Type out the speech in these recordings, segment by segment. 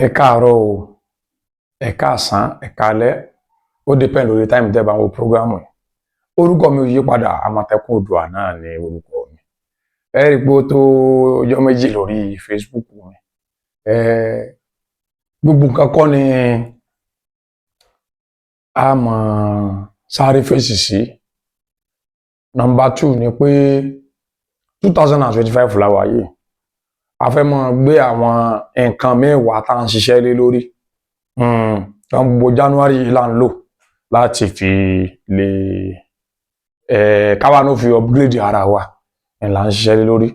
Ẹ káàárọ̀ o, ẹ káàsán, ẹ káalẹ́, ó depend lórí time tẹ́ bá wo program yìí. Orúkọ mi ò yí padà, Àmọ̀tẹ́kùn Oòduà náà ni orúkọ mi. Ẹ rí i pé ó tó ọjọ́ méjì lórí Facebook mi. Gbogbo nǹkan kọ́ ni a mọ̀ sáré fèsì sí. Number 2 ni pé 2025 la wà yìí. A fẹ́ mọ̀ gbé àwọn nǹkan mẹ́wàá tá à ń ṣiṣẹ́ lé lórí. Gbogbo January yìí là ń lò láti fi lè káwa náà fi upgrade ara wa là ń ṣiṣẹ́ lé lórí.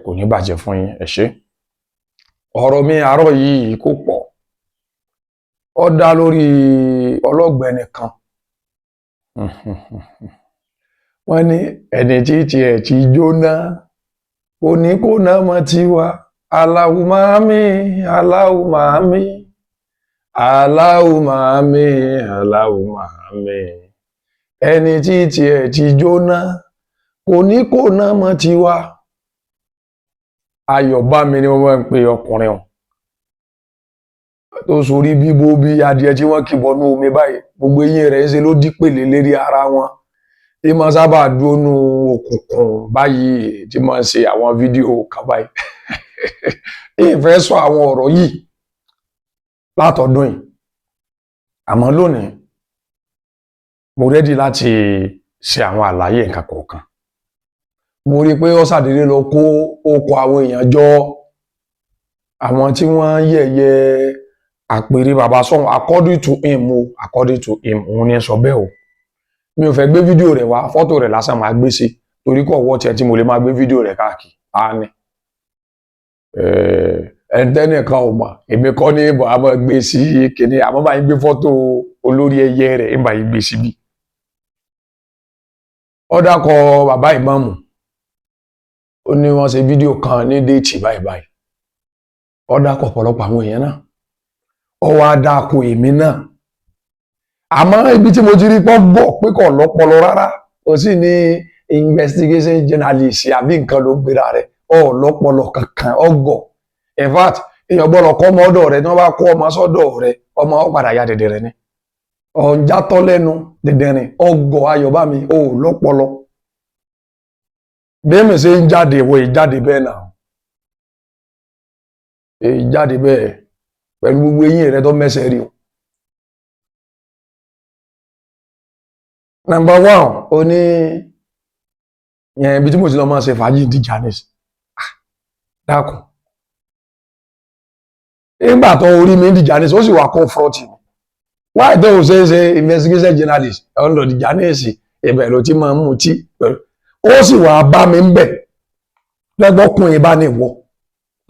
Kò ní bàjẹ́ fún yín, ẹ ṣé. Ọ̀rọ̀ mi àárọ̀ yìí kò pọ̀. Ó dá lórí ọlọ́gbẹ́ni kan. Wọ́n ní ẹni tí tiẹ̀ ti jóná kò ní kó náà mọ́ tiwa. Allahumma amin, Allahumma amin, Allahumma amin, Allahumma amin. Ẹni tí tiẹ̀ ti jóná kò ní kó náà mọ́ tiwa. Ayọ̀bámi ni wọ́n máa ń pe ọkùnrin o tó sorí bíbó bí adìẹ tí wọ́n kì bọnú omi báyìí, gbogbo eyín rẹ̀ ń ṣe ló dípèlé lérí ara wọn. Tí máa sábà dúró nú òkùnkùn báyìí tí máa ń ṣe àwọn fídíò kan báyìí. Ìfẹ́ sọ àwọn ọ̀rọ̀ yìí látọdún yìí, àmọ́ lónìí mo rẹ́dí láti ṣe àwọn àlàyé nǹkan kọ̀ọ̀kan. Mo rí i pé ó ṣàdédé lọ kó okọ̀ àwọn èèyàn jọ, àwọn tí wọ́n yẹ̀yẹ́ àpèrè bàbá sọ́hun according to him òun ni sọ bẹ́ẹ̀ o. Mi ò fẹ́ gbé fídíò rẹ̀ wá, fọ́tò rẹ̀ lásán máa gbé sí torí kò wọ́ tiẹ̀ tí mo lè máa gbé fídíò rẹ̀ káàkiri. Ní ẹnitẹ́nìkan ò mọ̀, èmi kọ́ ní ìbọn a máa gbé sí kìnní, àmọ́ bá yín gbé fọ́tò olórí ẹyẹ rẹ̀ ń bá yín gbé síbí. Ó dákọ̀ bàbá ìmáàmù, ó ní wọ́n ṣe fídíò kan ní déètì báyìí. Ó dákọ̀ ọ̀pọ̀lọpọ̀ àwọn èèyàn náà. Ó wá dákọ̀ èmi náà. Àmọ́ ibi tí mo ti rí pọ́ bọ̀ pé kò lọ́pọlọ rárá, ó sì ní investigation journalist àbí nǹkan ló gbéra rẹ̀, ó lọ́pọlọ kankan, ọgọ̀. In fact, èèyàn gbọ́dọ̀ kọ́ ọmọ ọ̀dọ̀ rẹ̀ tí wọ́n bá kọ́ ọmọ sọ́dọ̀ rẹ̀, ọmọ ó padà ya dẹ̀dẹ̀rẹ̀ ni. Ọ̀njátọ́ lẹ́nu dẹ̀dẹ̀rìn, ọgọ̀ Ayọ̀bámi, ó lọ́pọlọ. Bẹ́ẹ̀mi ṣe ń jáde ìwọ ìjáde bẹ́ẹ̀ náà. Ìjáde bẹ́ẹ̀ pẹ̀lú gbogbo eyín rẹ̀ tó mẹ́sẹ̀ rí o. Number 1, ó ní yẹn ibi tí mo ti lọ máa ṣe fàájì di Janis. Dákun. Nígbà tó orí mi di Janis, ó sì wà confronting mi. Why tó o ṣe investigation journalist ọ̀nà di Janis ibẹ̀ ló ti máa ń mutí. Ó sì wà bá mi ń bẹ̀. Lẹ́gbọ́kùnrin bá ní ìwọ.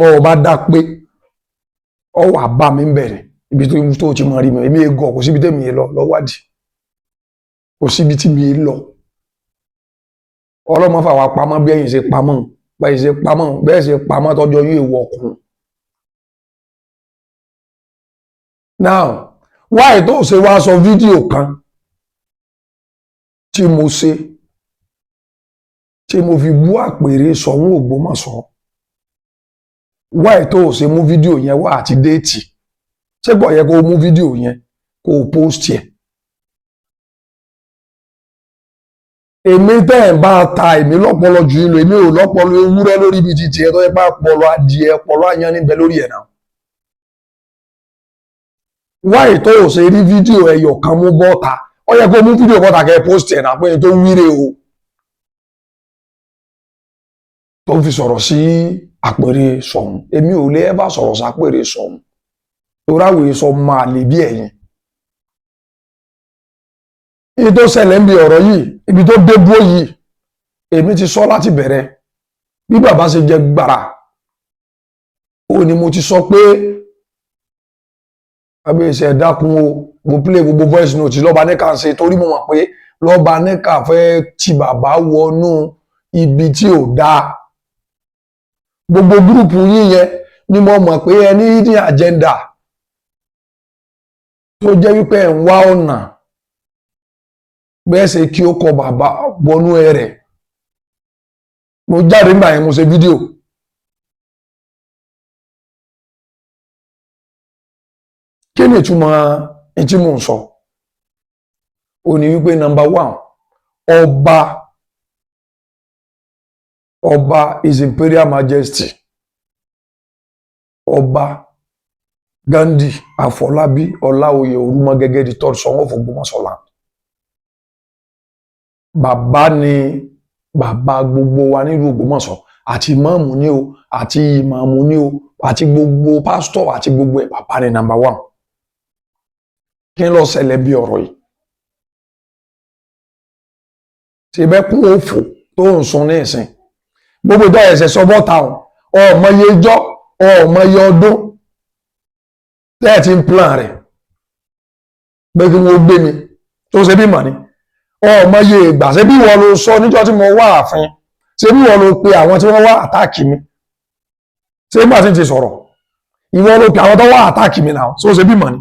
Ó bá dá pé ó wà bá mi ń bẹ̀rẹ̀ ibi tó ti máa rí mi. Èmi egọ́ kò síbi tèmi lọ lọ́wádìí. Kò síbi tí mi lọ. Ọlọ́mọ fà wá pamọ́ bí ẹ̀yin ṣe pamọ́, bẹ́ẹ̀ ṣe pamọ́ tọ́jọ́ yóò wọ ọkùnrin. Now, why tó ṣe wá sọ fídíò kan tí mo ṣe tí mo fi bú àpèrè Ṣọ̀ún Ògbómọ̀ṣọ́? Why tó ṣe mú fídíò yẹn wá àti déètì? Ṣé kò yẹ kó mú fídíò yẹn kó post ẹ̀? Èmi tẹ́ ẹ̀ bá ta èmi lọ́pọlọ jù yín lọ, èmi ò lọ́pọlọ ewúrẹ́ lórí ibi títí ẹ̀ tó yẹ bá pọlọ adìẹ pọlọ àyàn níbẹ̀ lórí ẹ̀ náà. Why tó ṣe rí fídíò ẹyọ kan mú bọ́ta? Ó yẹ kó mú fídíò bọ́ta kẹ́ ẹ post ẹ̀ náà pé tó wíre o. Tó fi sọ̀rọ̀ sí àpèrè Ṣọ̀ún. Èmi ò lè ẹ́bà sọ̀rọ̀ sí àpèrè Ṣọ̀ún. Torí àwọn èso máa lè bí ẹ̀yin. Ibi tó ṣẹlẹ̀ ń bi ọ̀rọ̀ yìí, ibi tó dé dúró yìí, èmi ti sọ láti bẹ̀rẹ̀. Bí bàbá ṣe jẹ gbàrà, ó ní mo ti sọ pé abẹ́sẹ̀ dákun o, mo play gbogbo voice note lọ́ba nẹ́ka ṣe torí mo mọ̀ pé lọ́ba nẹ́ka fẹ́ ti bàbá wọnú ibi tí ò dáa. Gbogbo gúrùpù yín yẹn ni mo mọ̀ pé ẹ ní agenda tó jẹ́ wípé ẹ̀ ń wá ọ̀nà bẹ́ẹ̀ ṣe kí ó kọ bàbá wọnú ẹ rẹ̀. Mo jáde nígbà yẹn mo ṣe fídíò kí ni ìtumọ̀ ẹni tí mò ń sọ ó ní wípé number one ọba His Imperial Majesty ọba Ghandi Afọlábí Ọláoyè Orúmọgẹ́gẹ́ the third Ṣọ̀ún of Ògbómọ̀ṣọ́ land. Bàbá ni bàbá gbogbo wa nílùú Ògbómọ̀ṣọ́, àti ìmáàmù ni o, àti ìmáàmù ni o, àti gbogbo pásítọ̀ àti gbogbo ẹ̀, bàbá ni number one. Kí ló ṣẹlẹ̀ bí ọ̀rọ̀ yìí? Ṣé bẹ́ẹ̀ kún òfò tó ń sun ní ìsìn? Gbogbo ìjọ ẹ̀sẹ̀ sọ́bọ̀ táwọn ọmọ iye ijọ́ ọmọ iye ọdún tẹ́ẹ̀ tí ń plan rẹ̀ pé kí wọ́n gbé mi tó ṣe bí mọ̀ ni ọmọ iye ìgbà ṣe bí wọ́n ló sọ níjọ́ tí mo wá ààfin, ṣe bí wọ́n ló pe àwọn tí wọ́n wá àtáàkì mi, ṣe bí wọ́n ti sọ̀rọ̀ ìwọ́n ló pe àwọn tó wá àtáàkì mi náà tó ṣe bí mọ̀ ni.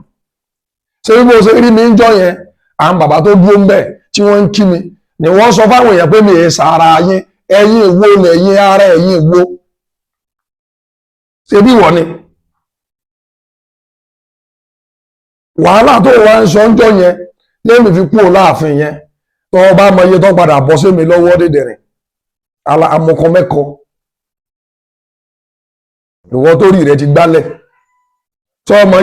Ṣé bí mo ṣe rí mi ń jọ yẹn àwọn bàbá tó dúró ń bẹ̀ tí wọ́n ń kí mi ni wọ́n sọ fáwọn èèyàn pé mi è sàárà yín, ẹ̀yin ìwo lẹ̀yin ara ẹ̀yin ìwo. Ṣé bí wọ́n ni wàhálà tó wá ń sọ ń jọ yẹn lẹ́mi fi kúrò láàfin yẹn tó bá mọ iye tó padà bọ́ sí mi lọ́wọ́ dédèrè amọ̀kan mẹ́kọ ìwọ tó rí rẹ ti gbálẹ̀ tó ọmọ